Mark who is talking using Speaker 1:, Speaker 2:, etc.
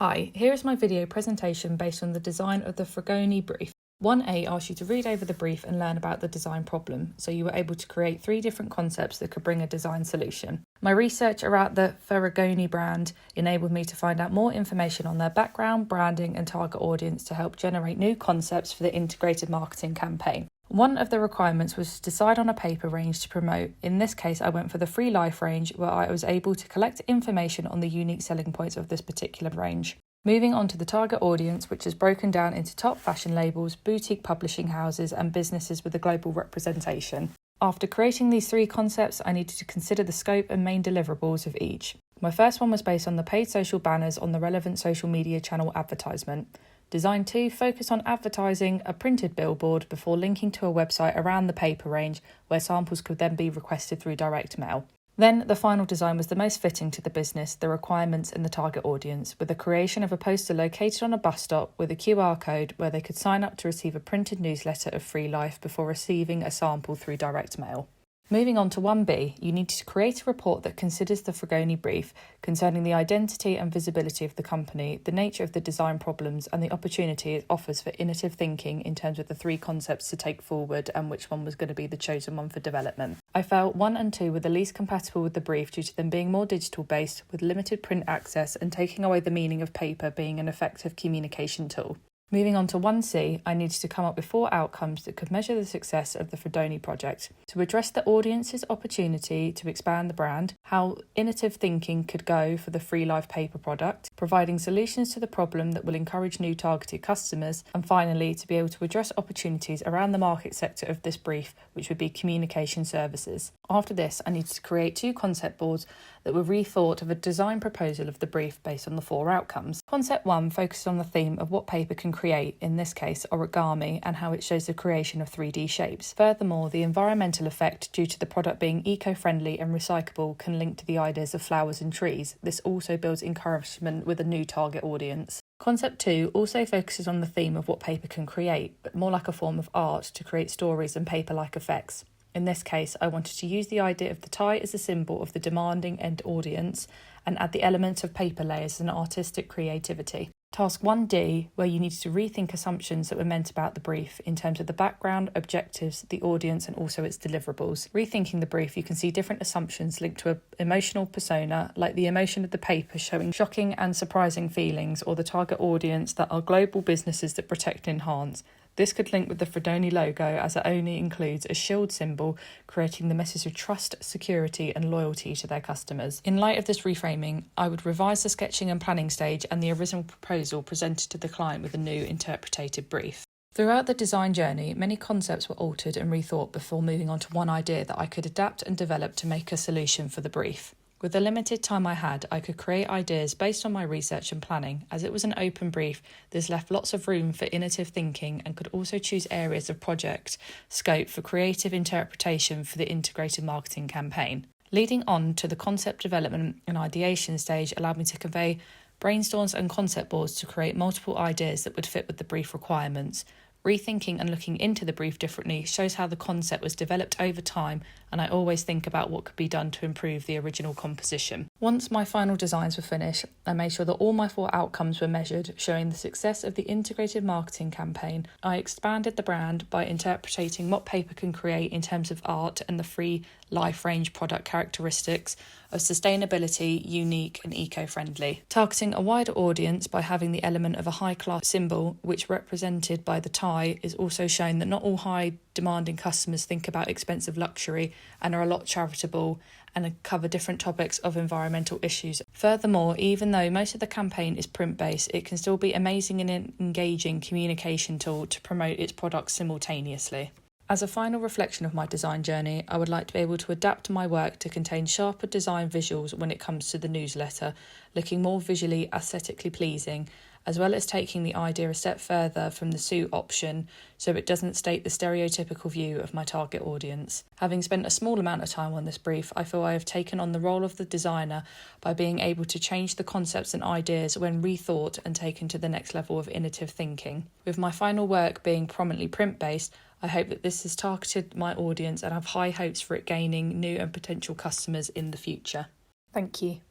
Speaker 1: Hi, here is my video presentation based on the design of the Fedrigoni Brief. 1A asks you to read over the brief and learn about the design problem, so you were able to create 3 different concepts that could bring a design solution. My research around the Fedrigoni brand enabled me to find out more information on their background, branding and target audience to help generate new concepts for the integrated marketing campaign. One of the requirements was to decide on a paper range to promote. In this case, I went for the Free Life range, where I was able to collect information on the unique selling points of this particular range. Moving on to the target audience, which is broken down into top fashion labels, boutique publishing houses and businesses with a global representation. After creating these 3 concepts, I needed to consider the scope and main deliverables of each. My first one was based on the paid social banners on the relevant social media channel advertisement. Design 2 focused on advertising a printed billboard before linking to a website around the paper range where samples could then be requested through direct mail. Then the final design was the most fitting to the business, the requirements and the target audience, with the creation of a poster located on a bus stop with a QR code where they could sign up to receive a printed newsletter of Free Life before receiving a sample through direct mail. Moving on to 1B, you need to create a report that considers the Fedrigoni Brief concerning the identity and visibility of the company, the nature of the design problems and the opportunity it offers for innovative thinking in terms of the 3 concepts to take forward and which one was going to be the chosen one for development. I felt 1 and 2 were the least compatible with the brief due to them being more digital based with limited print access and taking away the meaning of paper being an effective communication tool. Moving on to 1C, I needed to come up with 4 outcomes that could measure the success of the Fedrigoni project. To address the audience's opportunity to expand the brand, how innovative thinking could go for the Free Life paper product, providing solutions to the problem that will encourage new targeted customers, and finally, to be able to address opportunities around the market sector of this brief, which would be communication services. After this, I needed to create 2 concept boards that were rethought of a design proposal of the brief based on the 4 outcomes. Concept 1 focused on the theme of what paper can create, in this case origami, and how it shows the creation of 3D shapes. Furthermore, the environmental effect due to the product being eco-friendly and recyclable can link to the ideas of flowers and trees. This also builds encouragement with a new target audience. Concept 2 also focuses on the theme of what paper can create, but more like a form of art to create stories and paper-like effects. In this case, I wanted to use the idea of the tie as a symbol of the demanding end audience and add the element of paper layers and artistic creativity. Task 1D, where you needed to rethink assumptions that were meant about the brief in terms of the background, objectives, the audience and also its deliverables. Rethinking the brief, you can see different assumptions linked to an emotional persona, like the emotion of the paper showing shocking and surprising feelings, or the target audience that are global businesses that protect and enhance. This could link with the Fedrigoni logo as it only includes a shield symbol, creating the message of trust, security and loyalty to their customers. In light of this reframing, I would revise the sketching and planning stage and the original proposal presented to the client with a new interpreted brief. Throughout the design journey, many concepts were altered and rethought before moving on to one idea that I could adapt and develop to make a solution for the brief. With the limited time I had, I could create ideas based on my research and planning. As it was an open brief, this left lots of room for innovative thinking and could also choose areas of project scope for creative interpretation for the integrated marketing campaign. Leading on to the concept development and ideation stage allowed me to convey brainstorms and concept boards to create multiple ideas that would fit with the brief requirements. Rethinking and looking into the brief differently shows how the concept was developed over time, and I always think about what could be done to improve the original composition. Once my final designs were finished, I made sure that all my 4 outcomes were measured, showing the success of the integrated marketing campaign. I expanded the brand by interpreting what paper can create in terms of art and the Free Life range product characteristics of sustainability, unique and eco-friendly. Targeting a wider audience by having the element of a high-class symbol, which represented by the tie, is also shown that not all high-demanding customers think about expensive luxury and are a lot charitable and cover different topics of environmental issues. Furthermore, even though most of the campaign is print-based, it can still be amazing and engaging communication tool to promote its products simultaneously. As a final reflection of my design journey, I would like to be able to adapt my work to contain sharper design visuals when it comes to the newsletter, looking more visually aesthetically pleasing, as well as taking the idea a step further from the suit option so it doesn't state the stereotypical view of my target audience. Having spent a small amount of time on this brief, I feel I have taken on the role of the designer by being able to change the concepts and ideas when rethought and taken to the next level of innovative thinking. With my final work being prominently print-based, I hope that this has targeted my audience and have high hopes for it gaining new and potential customers in the future. Thank you.